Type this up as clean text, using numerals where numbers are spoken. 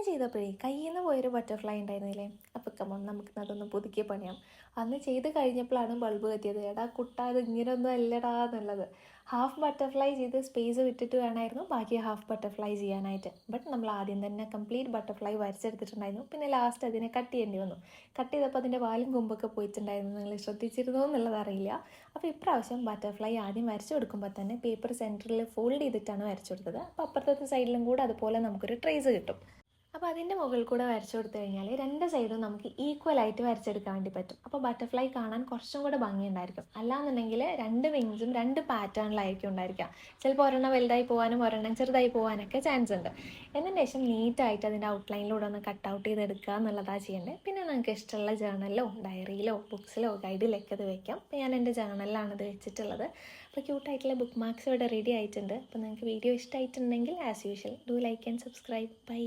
ചെയ്തപ്പോഴേ കയ്യിൽ നിന്ന് പോയൊരു ബട്ടർഫ്ലൈ ഉണ്ടായിരുന്നില്ലേ. അപ്പോൾ കമോൺ നമുക്ക് അതൊന്ന് പുതുക്കി പണിയാം. അന്ന് ചെയ്ത് കഴിഞ്ഞപ്പോഴാണ് ബൾബ് കത്തിയത്. എടാ കുട്ടാ അത് ഇങ്ങനെയൊന്നും അല്ലടാ എന്നുള്ളത്. ഹാഫ് ബട്ടർഫ്ലൈ ചെയ്ത് സ്പേസ് വിട്ടിട്ട് വേണമായിരുന്നു ബാക്കി ഹാഫ് ബട്ടർഫ്ലൈ ചെയ്യാനായിട്ട്. ബട്ട് നമ്മൾ ആദ്യം തന്നെ കംപ്ലീറ്റ് ബട്ടർഫ്ലൈ വരച്ചെടുത്തിട്ടുണ്ടായിരുന്നു. പിന്നെ ലാസ്റ്റ് അതിനെ കട്ട് ചെയ്യേണ്ടി വന്നു. കട്ട് ചെയ്തപ്പോൾ അതിൻ്റെ വാലും കൊമ്പൊക്കെ പോയിട്ടുണ്ടായിരുന്നു. നിങ്ങൾ ശ്രദ്ധിച്ചിരുന്നോ എന്നുള്ളത് അറിയില്ല. അപ്പോൾ ഇപ്രാവശ്യം ബട്ടർഫ്ലൈ ആദ്യം വരച്ചു കൊടുക്കുമ്പോൾ തന്നെ പേപ്പർ സെൻറ്ററിൽ ഫോൾഡ് ചെയ്തിട്ടാണ് വരച്ചു കൊടുത്തത്. അപ്പോൾ അപ്പുറത്തെ സൈഡിലും കൂടെ അതുപോലെ നമുക്കൊരു ട്രേസ് കിട്ടും. അപ്പോൾ അതിൻ്റെ മുകളിൽ കൂടെ വരച്ചു കൊടുത്തു കഴിഞ്ഞാൽ രണ്ട് സൈഡും നമുക്ക് ഈക്വലായിട്ട് വരച്ചെടുക്കാൻ വേണ്ടി പറ്റും. അപ്പോൾ ബട്ടർഫ്ലൈ കാണാൻ കുറച്ചും കൂടെ ഭംഗിയുണ്ടായിരിക്കും. അല്ലാന്നുണ്ടെങ്കിൽ രണ്ട് വിങ്സും രണ്ട് പാറ്റേണിലായിരിക്കും ഉണ്ടായിരിക്കുക. ചിലപ്പോൾ ഒരെണ്ണം വലുതായി പോകാനും ഒരെണ്ണം ചെറുതായി പോകാനൊക്കെ ചാൻസ് ഉണ്ട്. എന്നതിന് ശേഷം നീറ്റായിട്ട് അതിൻ്റെ ഔട്ട്ലൈനിലൂടെ ഒന്ന് കട്ട് ഔട്ട് ചെയ്തെടുക്കുക എന്നുള്ളതാണ് ചെയ്യേണ്ടത്. പിന്നെ നിങ്ങൾക്ക് ഇഷ്ടമുള്ള ജേർണലിലോ ഡയറിയിലോ ബുക്സിലോ ഗൈഡിലൊക്കെ ഇത് വെക്കാം. അപ്പോൾ ഞാൻ എൻ്റെ ജേർണലിലാണ് ഇത് വെച്ചിട്ടുള്ളത്. അപ്പോൾ ക്യൂട്ടായിട്ടുള്ള ബുക്ക് മാർക്സ് ഇവിടെ റെഡി ആയിട്ടുണ്ട്. അപ്പോൾ നിങ്ങൾക്ക് വീഡിയോ ഇഷ്ടമായിട്ടുണ്ടെങ്കിൽ as usual do like and subscribe. By.